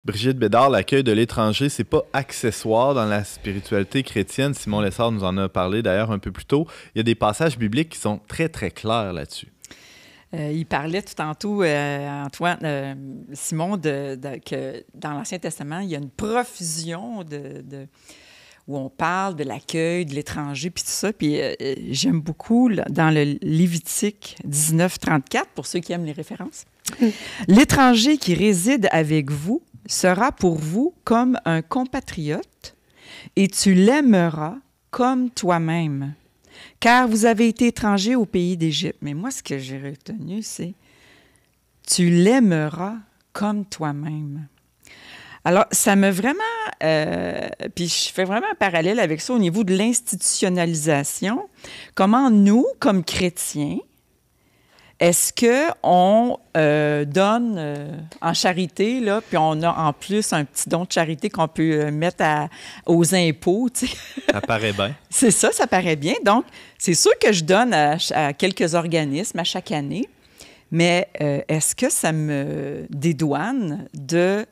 Brigitte Bédard, l'accueil de l'étranger, c'est pas accessoire dans la spiritualité chrétienne. Simon Lessard nous en a parlé d'ailleurs un peu plus tôt. Il y a des passages bibliques qui sont très, très clairs là-dessus. Il parlait tout tantôt, Antoine, Simon, que dans l'Ancien Testament, il y a une profusion où on parle de l'accueil de l'étranger, puis tout ça. Puis j'aime beaucoup, là, dans le Lévitique 19-34, pour ceux qui aiment les références, « L'étranger qui réside avec vous sera pour vous comme un compatriote, et tu l'aimeras comme toi-même. Car vous avez été étranger au pays d'Égypte. » Mais moi, ce que j'ai retenu, c'est « Tu l'aimeras comme toi-même. » Alors, ça me vraiment... puis je fais vraiment un parallèle avec ça au niveau de l'institutionnalisation. Comment nous, comme chrétiens, est-ce qu'on donne en charité, là, puis on a en plus un petit don de charité qu'on peut mettre aux impôts, tu sais. Ça paraît bien. C'est ça, ça paraît bien. Donc, c'est sûr que je donne à quelques organismes à chaque année, mais est-ce que ça me dédouane de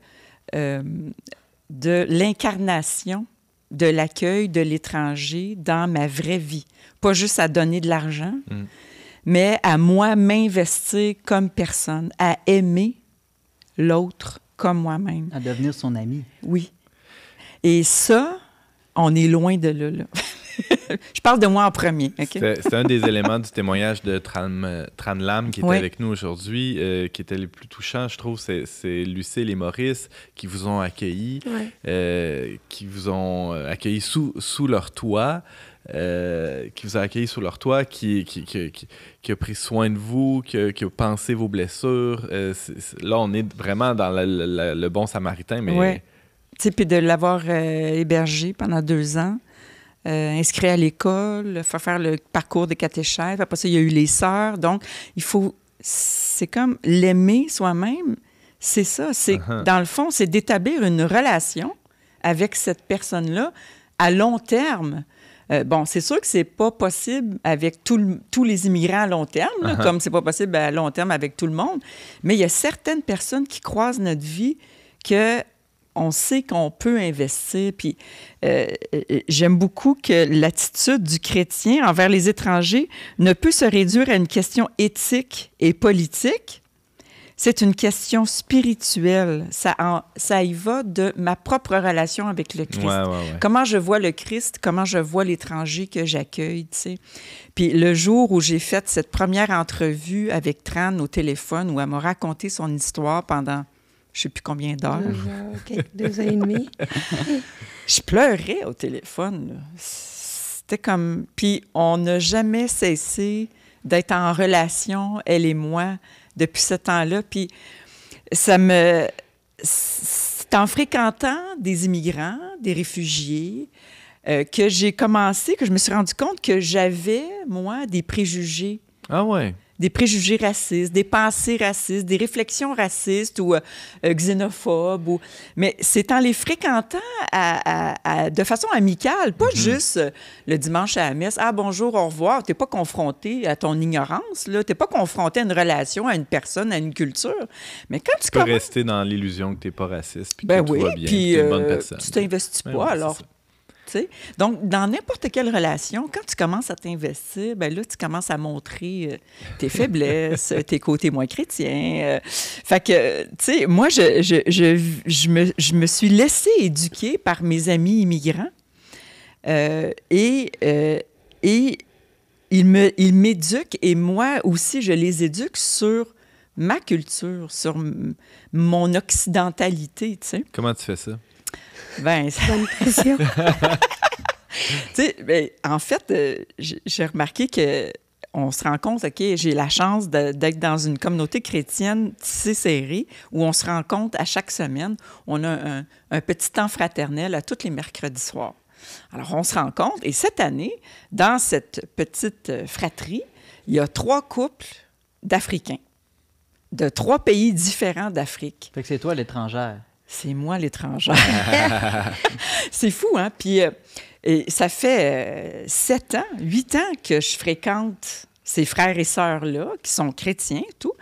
l'incarnation de l'accueil de l'étranger dans ma vraie vie? Pas juste à donner de l'argent, mais à moi m'investir comme personne, à aimer l'autre comme moi-même. À devenir son ami. Oui. Et ça, on est loin de là. Je parle de moi en premier. Okay? C'est un des éléments du témoignage de Tran Lam qui était avec nous aujourd'hui, qui était le plus touchant, je trouve. C'est Lucille et Maurice qui vous ont accueillis, qui vous ont accueillis sous leur toit. Qui vous a accueilli sous leur toit, qui a pris soin de vous, qui a pensé vos blessures. Là, on est vraiment dans le bon samaritain. Mais... Oui. Tu sais, puis de l'avoir hébergé pendant 2 ans, inscrit à l'école, faire le parcours de catéchèse. Après ça, il y a eu les sœurs. Donc, c'est comme l'aimer soi-même. C'est ça. Dans le fond, c'est d'établir une relation avec cette personne-là à long terme. Bon, c'est sûr que c'est pas possible avec tous les immigrants à long terme, là, comme c'est pas possible à long terme avec tout le monde, mais il y a certaines personnes qui croisent notre vie qu'on sait qu'on peut investir. Puis j'aime beaucoup que l'attitude du chrétien envers les étrangers ne peut se réduire à une question éthique et politique. C'est une question spirituelle. Ça y va de ma propre relation avec le Christ. Ouais. Comment je vois le Christ, comment je vois l'étranger que j'accueille, tu sais. Puis le jour où j'ai fait cette première entrevue avec Tran au téléphone, où elle m'a raconté son histoire pendant je ne sais plus combien d'heures. 2 heures et demie. Je pleurais au téléphone, là. C'était comme... Puis on n'a jamais cessé d'être en relation, elle et moi, depuis ce temps-là. Puis c'est en fréquentant des immigrants, des réfugiés, que je me suis rendu compte que j'avais, moi, des préjugés. Ah ouais? Des préjugés racistes, des pensées racistes, des réflexions racistes ou xénophobes. Mais c'est en les fréquentant de façon amicale, pas juste le dimanche à la messe. « Ah, bonjour, au revoir ». Tu n'es pas confronté à ton ignorance, là. Tu n'es pas confronté à une relation, à une personne, à une culture. Mais quand tu peux rester dans l'illusion que tu n'es pas raciste puis que tout va bien, puis tu es une bonne personne. Tu t'investis pas, alors... T'sais? Donc, dans n'importe quelle relation, quand tu commences à t'investir, ben là, tu commences à montrer tes faiblesses, tes côtés moins chrétiens. Fait que, tu sais, moi, je me suis laissée éduquer par mes amis immigrants et ils m'éduquent et moi aussi, je les éduque sur ma culture, sur mon occidentalité, tu sais. Comment tu fais ça? Bonne pression. En fait, j'ai remarqué qu'on se rend compte, OK, j'ai la chance d'être dans une communauté chrétienne tissée serrée où on se rencontre à chaque semaine. On a un petit temps fraternel à tous les mercredis soirs. Alors, on se rencontre et cette année, dans cette petite fratrie, il y a 3 couples d'Africains, de 3 pays différents d'Afrique. Fait que c'est toi l'étrangère. C'est moi l'étrangère. C'est fou, hein? Puis et ça fait 7 ans, 8 ans que je fréquente ces frères et sœurs-là, qui sont chrétiens et tout.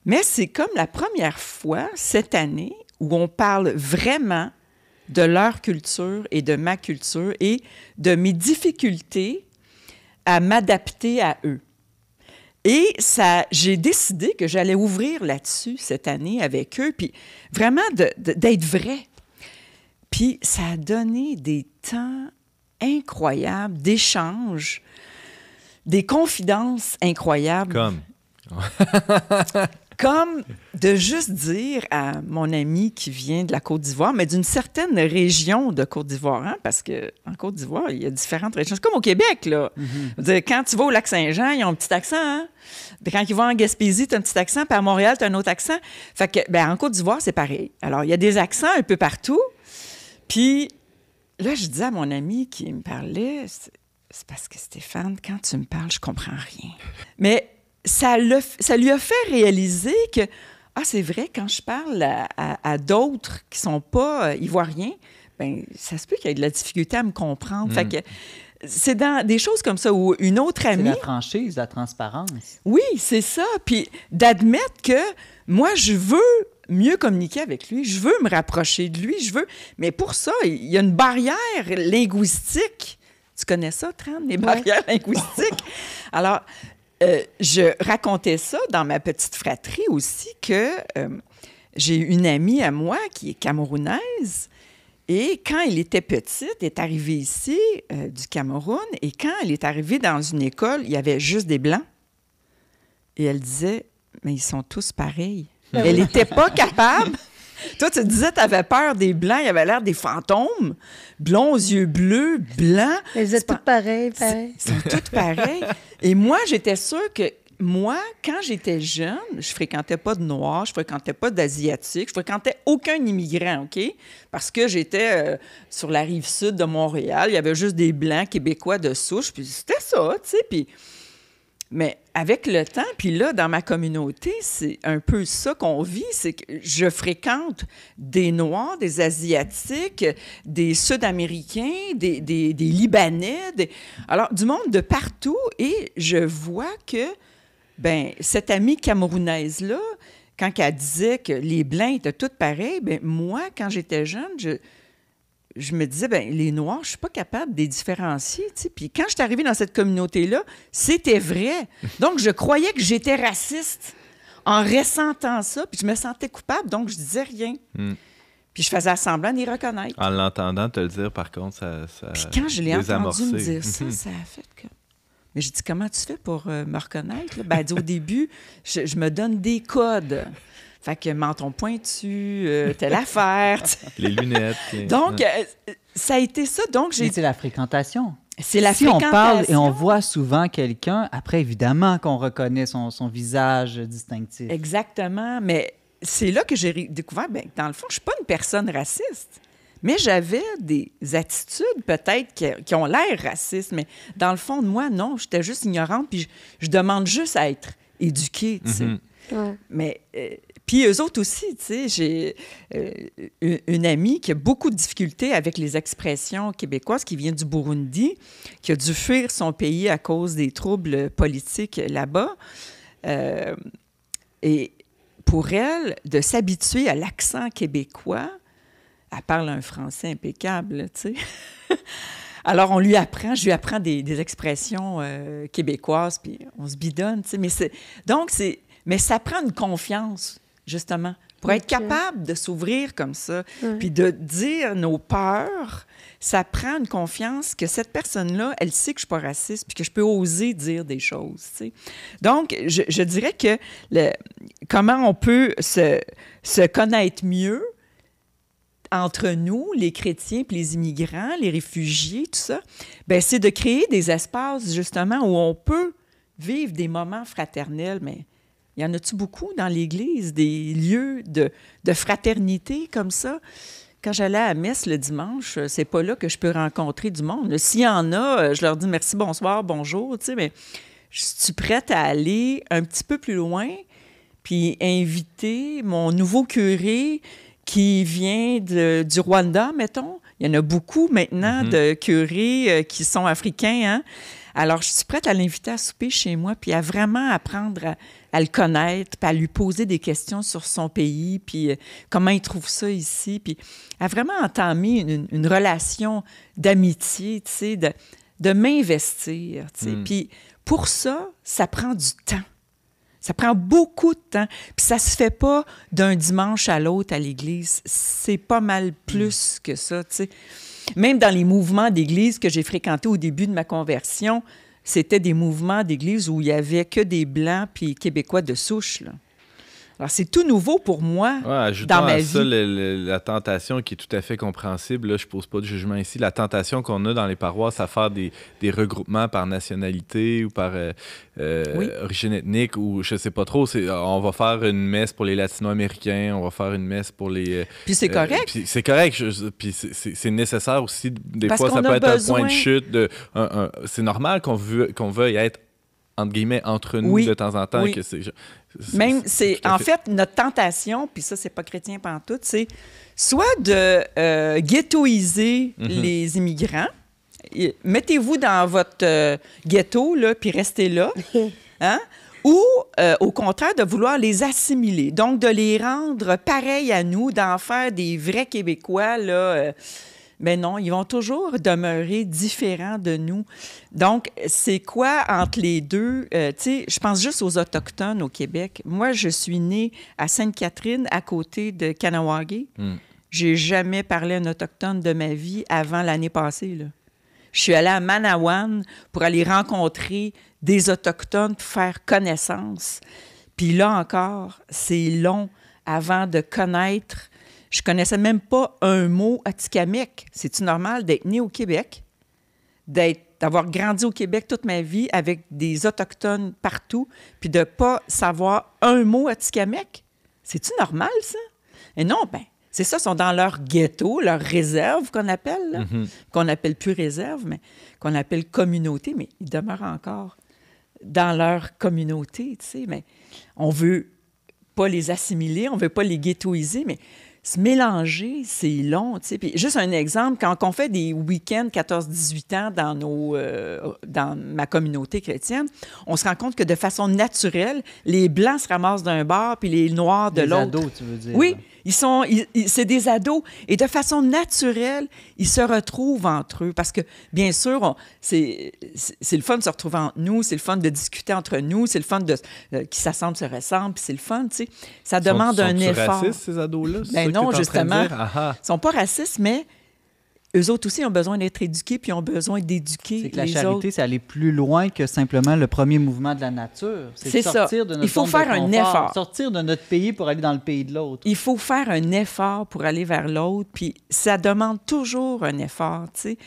Mais c'est comme la première fois, cette année, où on parle vraiment de leur culture et de ma culture et de mes difficultés à m'adapter à eux. Et j'ai décidé que j'allais ouvrir là-dessus cette année avec eux, puis vraiment d'être vrai. Puis ça a donné des temps incroyables d'échanges, des confidences incroyables. Comme de juste dire à mon ami qui vient de la Côte d'Ivoire, mais d'une certaine région de Côte d'Ivoire, hein, parce qu'en Côte d'Ivoire, il y a différentes régions. C'est comme au Québec, là. Mm-hmm. Quand tu vas au Lac-Saint-Jean, ils ont un petit accent, hein? Quand ils vont en Gaspésie, tu as un petit accent, puis à Montréal, tu as un autre accent. Fait que, en Côte d'Ivoire, c'est pareil. Alors, il y a des accents un peu partout. Puis là, je disais à mon ami qui me parlait, c'est parce que Stéphane, quand tu me parles, je comprends rien. Mais ça lui a fait réaliser que, c'est vrai, quand je parle à d'autres qui ne sont pas ivoiriens, ça se peut qu'il y ait de la difficulté à me comprendre. Fait que c'est dans des choses comme ça où une autre amie... C'est la franchise, la transparence. Oui, c'est ça. Puis d'admettre que moi, je veux mieux communiquer avec lui, je veux me rapprocher de lui, mais pour ça, il y a une barrière linguistique. Tu connais ça, Tran, les barrières linguistiques? Alors... je racontais ça dans ma petite fratrie aussi, que j'ai une amie à moi qui est camerounaise et quand elle était petite, elle est arrivée ici du Cameroun et quand elle est arrivée dans une école, il y avait juste des Blancs. Et elle disait, mais ils sont tous pareils. Elle n'était pas capable... Toi, tu disais que tu avais peur des Blancs, ils avaient l'air des fantômes, blonds aux yeux bleus, blancs. Elles étaient toutes pareilles. Ils sont toutes pareilles. Et moi, j'étais sûre que moi, quand j'étais jeune, je fréquentais pas de Noirs, je fréquentais pas d'Asiatiques, je fréquentais aucun immigrant, OK? Parce que j'étais sur la rive sud de Montréal, il y avait juste des Blancs québécois de souche, puis c'était ça, tu sais, puis... Mais avec le temps, puis là, dans ma communauté, c'est un peu ça qu'on vit, c'est que je fréquente des Noirs, des Asiatiques, des Sud-Américains, des Libanais, alors du monde de partout, et je vois que, cette amie camerounaise-là, quand elle disait que les Blancs étaient tous pareils, moi, quand j'étais jeune, je me disais, les Noirs, je ne suis pas capable de les différencier. Tu sais. Puis quand je suis arrivée dans cette communauté-là, c'était vrai. Donc, je croyais que j'étais raciste en ressentant ça, puis je me sentais coupable, donc je disais rien. Puis je faisais semblant d'y reconnaître. En l'entendant te le dire, par contre, ça puis quand je l'ai entendu me dire ça, ça a fait que... Mais j'ai dit, comment tu fais pour me reconnaître? Elle dit, au début, je me donne des codes. Fait que menton pointu, telle affaire. Les lunettes. Donc, ça a été ça. Donc, c'est la fréquentation. C'est la si fréquentation. On parle et on voit souvent quelqu'un, après, évidemment, qu'on reconnaît son visage distinctif. Exactement. Mais c'est là que j'ai découvert, dans le fond, je ne suis pas une personne raciste. Mais j'avais des attitudes peut-être qui ont l'air racistes. Mais dans le fond de moi, non, j'étais juste ignorante. Puis je demande juste à être éduquée, tu sais. Ouais. Mais... puis eux autres aussi, tu sais, j'ai une amie qui a beaucoup de difficultés avec les expressions québécoises, qui vient du Burundi, qui a dû fuir son pays à cause des troubles politiques là-bas. Et pour elle, de s'habituer à l'accent québécois, elle parle un français impeccable, tu sais. Alors, je lui apprends des expressions québécoises, puis on se bidonne, tu sais. Mais ça prend une confiance, justement, pour être capable de s'ouvrir comme ça, puis de dire nos peurs. Ça prend une confiance que cette personne-là, elle sait que je ne suis pas raciste, puis que je peux oser dire des choses, tu sais. Donc, je dirais que comment on peut se connaître mieux entre nous, les chrétiens, puis les immigrants, les réfugiés, tout ça, c'est de créer des espaces, justement, où on peut vivre des moments fraternels, mais... Il y en a-tu beaucoup dans l'Église, des lieux de fraternité comme ça? Quand j'allais à la messe le dimanche, c'est pas là que je peux rencontrer du monde. S'il y en a, je leur dis merci, bonsoir, bonjour, tu sais, mais je suis prête à aller un petit peu plus loin puis inviter mon nouveau curé qui vient du Rwanda, mettons. Il y en a beaucoup maintenant de curés qui sont africains. Hein? Alors, je suis prête à l'inviter à souper chez moi, puis à vraiment apprendre à le connaître, puis à lui poser des questions sur son pays, puis comment il trouve ça ici, puis à vraiment entamer une relation d'amitié, tu sais, de m'investir, tu sais. Puis pour ça, ça prend du temps. Ça prend beaucoup de temps. Puis ça se fait pas d'un dimanche à l'autre à l'Église. C'est pas mal plus que ça, tu sais. Même dans les mouvements d'Église que j'ai fréquentés au début de ma conversion, c'était des mouvements d'Église où il y avait que des Blancs puis Québécois de souche, là. Alors, c'est tout nouveau pour moi dans ma vie. Ça, la tentation qui est tout à fait compréhensible, là, je ne pose pas de jugement ici, la tentation qu'on a dans les paroisses à faire des regroupements par nationalité ou par origine ethnique ou je ne sais pas trop. On va faire une messe pour les latino-américains, on va faire une messe pour les... Puis c'est correct. Puis c'est correct. Puis c'est nécessaire aussi. Des Parce fois, ça peut être besoin... un point de chute. C'est normal qu'on veuille être entre guillemets, entre nous de temps en temps. Oui. Que Même, en fait, notre tentation, puis ça, c'est pas chrétien pantoute, c'est soit de ghettoiser les immigrants. Mettez-vous dans votre ghetto, là, puis restez là. Hein? Ou, au contraire, de vouloir les assimiler. Donc, de les rendre pareils à nous, d'en faire des vrais Québécois, là... Mais non, ils vont toujours demeurer différents de nous. Donc, c'est quoi entre les deux? Tu sais, je pense juste aux Autochtones au Québec. Moi, je suis née à Sainte-Catherine, à côté de Kahnawake. J'ai jamais parlé à un Autochtone de ma vie avant l'année passée, là. Je suis allée à Manawan pour aller rencontrer des Autochtones pour faire connaissance. Puis là encore, c'est long avant de connaître... Je connaissais même pas un mot atikamekw. C'est-tu normal d'être né au Québec, d'avoir grandi au Québec toute ma vie avec des Autochtones partout, puis de ne pas savoir un mot atikamekw? C'est-tu normal, ça? Et non, bien, c'est ça, ils sont dans leur ghetto, leur réserve qu'on appelle, là, qu'on n'appelle plus réserve, mais qu'on appelle communauté, mais ils demeurent encore dans leur communauté, tu sais, mais on veut pas les assimiler, on veut pas les ghettoiser, mais se mélanger, c'est long, tu sais. Puis juste un exemple, quand on fait des week-ends 14-18 ans dans ma communauté chrétienne, on se rend compte que de façon naturelle, les Blancs se ramassent d'un bord puis les Noirs de l'autre. Des ados, tu veux dire. Oui, c'est des ados. Et de façon naturelle, ils se retrouvent entre eux. Parce que, bien sûr, c'est le fun de se retrouver entre nous, c'est le fun de discuter entre nous, c'est le fun qui s'assemblent, se ressemblent, puis c'est le fun, tu sais. Ça demande un effort. Sont-ils racistes, ces ados-là? Ben non, justement. Ils ne sont pas racistes, mais eux autres aussi ont besoin d'être éduqués, puis ont besoin d'éduquer les autres. C'est que la charité, c'est aller plus loin que simplement le premier mouvement de la nature. C'est sortir de notre zone de confort. Il faut faire un effort. Sortir de notre pays pour aller dans le pays de l'autre. Il faut faire un effort pour aller vers l'autre, puis ça demande toujours un effort, tu sais.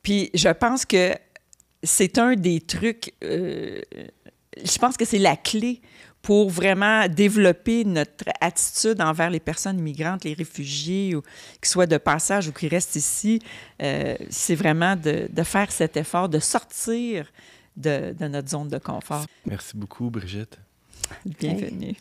Puis je pense que c'est un des trucs... je pense que c'est la clé pour vraiment développer notre attitude envers les personnes immigrantes, les réfugiés, ou qu'ils soient de passage ou qui restent ici, c'est vraiment de faire cet effort, de sortir de notre zone de confort. Merci beaucoup, Brigitte. Bienvenue.